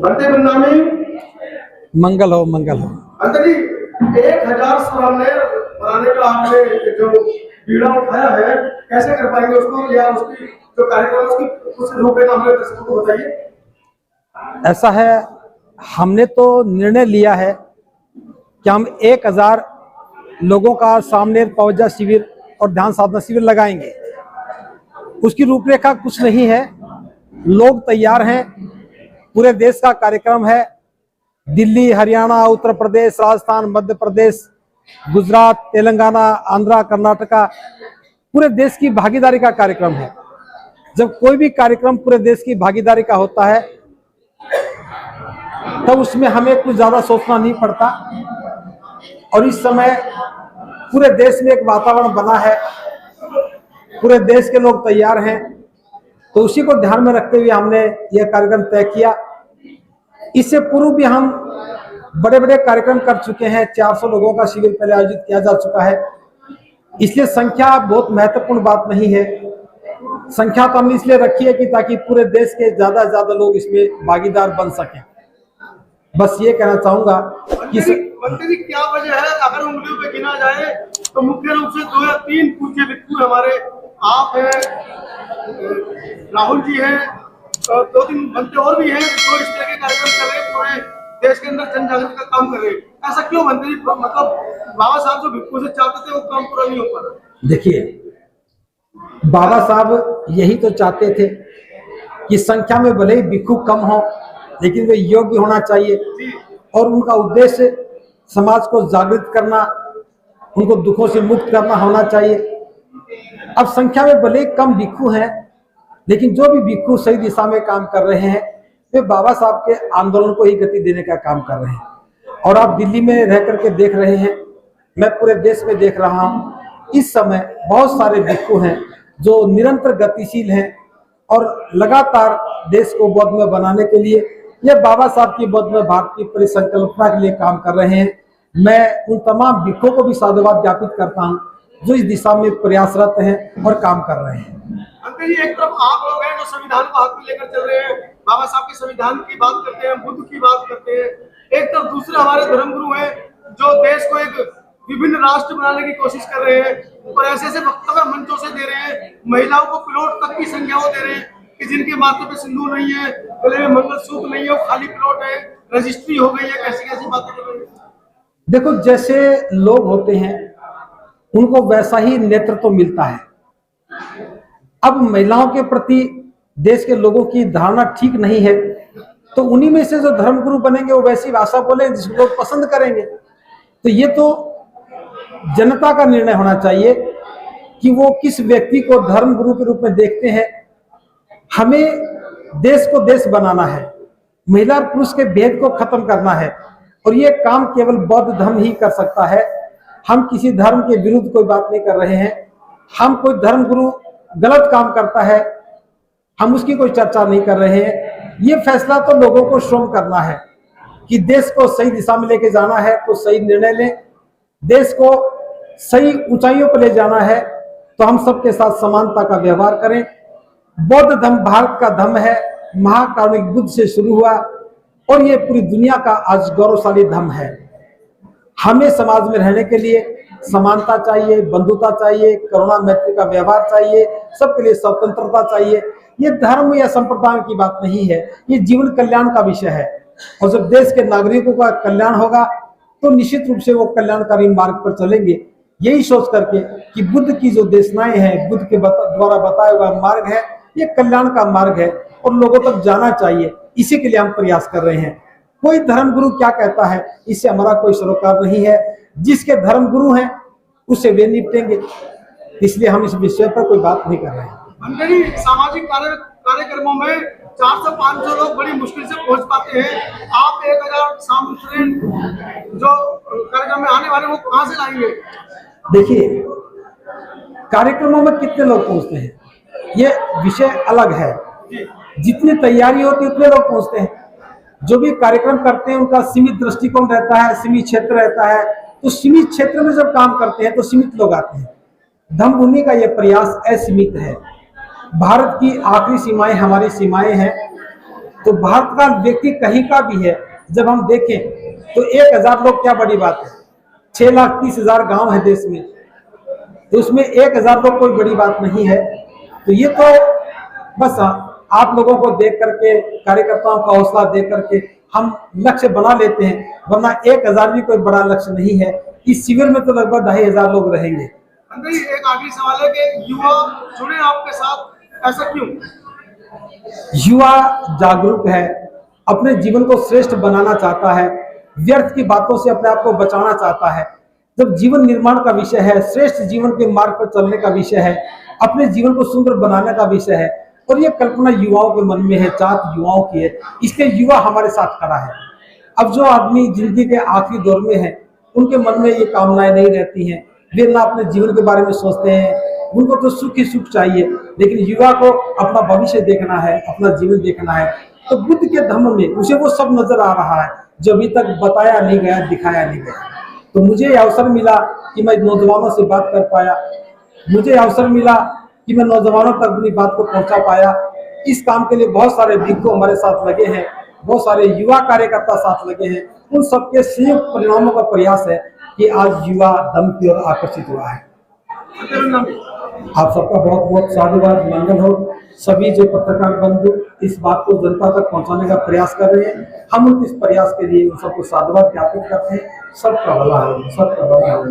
बनते बदनामी मंगल हो मंगल हो। अंतर जी 1000 सराहनीय बनाने का आपने जो बीड़ा उठाया है, कैसे कर पाएंगे उसको, या उसकी जो कार्यक्रम है उसकी कुछ रूपरेखा हमारे दर्शकों को बताइए। ऐसा है, हमने तो निर्णय लिया है कि हम 1000 लोगों का सामने पौजा शिविर और ध्यान साधना शिविर लगाएंगे। उसकी रूपरेखा कुछ नहीं है, लोग तैयार हैं, पूरे देश का कार्यक्रम है। दिल्ली, हरियाणा, उत्तर प्रदेश, राजस्थान, मध्य प्रदेश, गुजरात, तेलंगाना, आंध्रा, कर्नाटका, पूरे देश की भागीदारी का कार्यक्रम है। जब कोई भी कार्यक्रम पूरे देश की भागीदारी का होता है तब उसमें हमें कुछ ज्यादा सोचना नहीं पड़ता। और इस समय पूरे देश में एक वातावरण बना है, पूरे देश के लोग तैयार हैं, तो उसी को ध्यान में रखते हुए हमने यह कार्यक्रम तय किया। इससे पूर्व भी हम बड़े बड़े कार्यक्रम कर चुके हैं। 400 लोगों का शिविर पहले आयोजित किया जा चुका है, इसलिए संख्या बहुत महत्वपूर्ण बात नहीं है। संख्या तो हमने इसलिए रखी है कि ताकि पूरे देश के ज्यादा से ज्यादा लोग इसमें भागीदार बन सकें। बस ये कहना चाहूंगा कि मंत्री जी क्या वजह है, अगर उंगलियों पे गिना जाए तो मुख्य रूप से 2 या 3 पूज्य व्यक्ति हमारे, आप हैं, राहुल जी हैं, 2-3 बनते और भी हैं जो इस तरह के कार्यक्रम कर रहे हैं, पूरे देश के अंदर जन जागृति का काम कर रहे हैं। ऐसा क्यों मंत्री जी, मतलब बाबा साहब जो भिक्खू से चाहते थे वो काम पूरा नहीं हो पा रहा। देखिए, बाबा साहब यही तो चाहते थे कि संख्या में भले ही भिक्खु कम हो लेकिन वे योग्य होना चाहिए, और उनका उद्देश्य समाज को जागृत करना, उनको दुखों से मुक्त करना होना चाहिए। अब संख्या में भले ही कम भिक्खु हैं, लेकिन जो भी भिक्खु सही दिशा में काम कर रहे हैं वे बाबा साहब के आंदोलन को ही गति देने का काम कर रहे हैं। और आप दिल्ली में रह करके देख रहे हैं, मैं पूरे देश में देख रहा हूं, इस समय बहुत सारे भिक्खु हैं जो निरंतर गतिशील हैं और लगातार देश को बौद्धमय बनाने के लिए, यह बाबा साहब की बौद्धमय भारत की परिसंकल्पना के लिए काम कर रहे हैं। मैं उन तमाम भिक्खुओं को भी साधुवाद ज्ञापित करता हूं जो इस दिशा में प्रयासरत हैं और काम कर रहे हैं। अंकल जी, एक तरफ आप लोग हैं जो संविधान को हाथ में लेकर चल रहे हैं, बाबा साहब के संविधान की बात करते हैं, बुद्ध की बात करते हैं, एक तरफ दूसरे हमारे धर्मगुरु हैं जो देश को एक विभिन्न राष्ट्र बनाने की कोशिश कर रहे हैं और ऐसे ऐसे वक्तव्य मंचों से दे रहे हैं, महिलाओं को प्लॉट तक की संज्ञाओं दे रहे हैं कि जिनके माथे पे सिंदूर नहीं है, गले में मंगलसूत्र नहीं है, वो खाली प्लॉट है, रजिस्ट्री हो गई है, कैसी कैसी बातें कर रहे हैं। देखो, जैसे लोग होते हैं उनको वैसा ही नेतृत्व मिलता है। अब महिलाओं के प्रति देश के लोगों की धारणा ठीक नहीं है, तो उन्हीं में से जो धर्मगुरु बनेंगे वो वैसी भाषा बोले जिसको लोग पसंद करेंगे। तो ये तो जनता का निर्णय होना चाहिए कि वो किस व्यक्ति को धर्मगुरु के रूप में देखते हैं। हमें देश को देश बनाना है, महिला और पुरुष के भेद को खत्म करना है, और ये काम केवल बौद्ध धर्म ही कर सकता है। हम किसी धर्म के विरुद्ध कोई बात नहीं कर रहे हैं। हम कोई धर्मगुरु गलत काम करता है हम उसकी कोई चर्चा नहीं कर रहे हैं। ये फैसला तो लोगों को स्वयं करना है कि देश को सही दिशा में लेके जाना है तो सही निर्णय लें, देश को सही ऊंचाइयों पर ले जाना है तो हम सबके साथ समानता का व्यवहार करें। बौद्ध धर्म भारत का धर्म है, महाकारुणिक बुद्ध से शुरू हुआ और ये पूरी दुनिया का आज गौरवशाली धर्म है। हमें समाज में रहने के लिए समानता चाहिए, बंधुता चाहिए, करुणा मैत्री का व्यवहार चाहिए, सबके लिए स्वतंत्रता चाहिए। ये धर्म या संप्रदाय की बात नहीं है, ये जीवन कल्याण का विषय है। और जब देश के नागरिकों का कल्याण होगा तो निश्चित रूप से वो कल्याणकारी मार्ग पर चलेंगे, यही सोच करके कि बुद्ध की जो देशनाएं हैं, बुद्ध के द्वारा बताया हुआ मार्ग है, ये कल्याण का मार्ग है और लोगों तक जाना चाहिए। इसी के लिए हम प्रयास कर रहे हैं। कोई धर्मगुरु क्या कहता है इससे हमारा कोई सरोकार नहीं है। जिसके धर्मगुरु हैं उससे वे निपटेंगे, इसलिए हम इस विषय पर कोई बात नहीं कर रहे हैं। सामाजिक कार्यक्रमों में 400-500 लोग बड़ी मुश्किल से पहुंच पाते हैं। आप 1000 सामूहिक जो कार्यक्रम में आने वाले वो कहां से लाएंगे? देखिए, कार्यक्रमों में कितने लोग पहुंचते हैं ये विषय अलग है। जितनी तैयारी होती है उतने लोग पहुंचते हैं। जो भी कार्यक्रम करते हैं उनका सीमित दृष्टिकोण रहता है, सीमित क्षेत्र रहता है, तो सीमित क्षेत्र में जब काम करते हैं तो सीमित लोग आते हैं। धम्मभूमि का यह प्रयास असीमित है। भारत की आखिरी सीमाएं हमारी सीमाएं हैं तो भारत का व्यक्ति कहीं का भी है, जब हम देखें तो 1000 लोग क्या बड़ी बात है। 6,30,000 गांव है देश में, तो उसमें 1000 लोग कोई बड़ी बात नहीं है। तो ये तो बस आप लोगों को देख करके, कार्यकर्ताओं का हौसला देख करके हम लक्ष्य बना लेते हैं, वरना 1000 भी कोई बड़ा लक्ष्य नहीं है। इस शिविर में तो लगभग 2,500 लोग रहेंगे। एक आखिरी सवाल है कि युवा जुड़े आपके साथ, ऐसा क्यों? युवा जागरूक है, अपने जीवन को श्रेष्ठ बनाना चाहता है, व्यर्थ की बातों से अपने आप को बचाना चाहता है। जब जीवन निर्माण का विषय है, श्रेष्ठ जीवन के मार्ग पर चलने का विषय है, अपने जीवन को सुंदर बनाने का विषय है, और ये कल्पना युवाओं के मन में है, चाहत युवाओं की है, इसलिए युवा हमारे साथ खड़ा है। अब जो आदमी जिंदगी के आखिरी दौर में है, उनके मन में ये कामनाएं नहीं रहती हैं, वे ना अपने जीवन के बारे में सोचते हैं, उनको तो सुख ही सुख चाहिए। लेकिन युवा को अपना भविष्य देखना है, अपना जीवन देखना है, तो बुद्ध के धम्म में उसे वो सब नजर आ रहा है जो अभी तक बताया नहीं गया, दिखाया नहीं गया। तो मुझे अवसर मिला कि मैं नौजवानों से बात कर पाया, मुझे अवसर मिला कि मैं नौजवानों तक अपनी बात को पहुंचा पाया। इस काम के लिए बहुत सारे दिग्गज हमारे साथ लगे हैं, बहुत सारे युवा कार्यकर्ता साथ लगे हैं। उन सबके संयुक्त परिणामों का प्रयास है कि आज युवा दम की ओर आकर्षित हुआ है। आप सबका बहुत बहुत साधुवाद, मंगल हो। सभी जो पत्रकार बंधु इस बात को जनता तक पहुंचाने का प्रयास कर रहे हैं, हम उनके इस प्रयास के लिए उन सबको साधुवाद ज्ञापित करते हैं। सबका भला हो, सबका भला हो।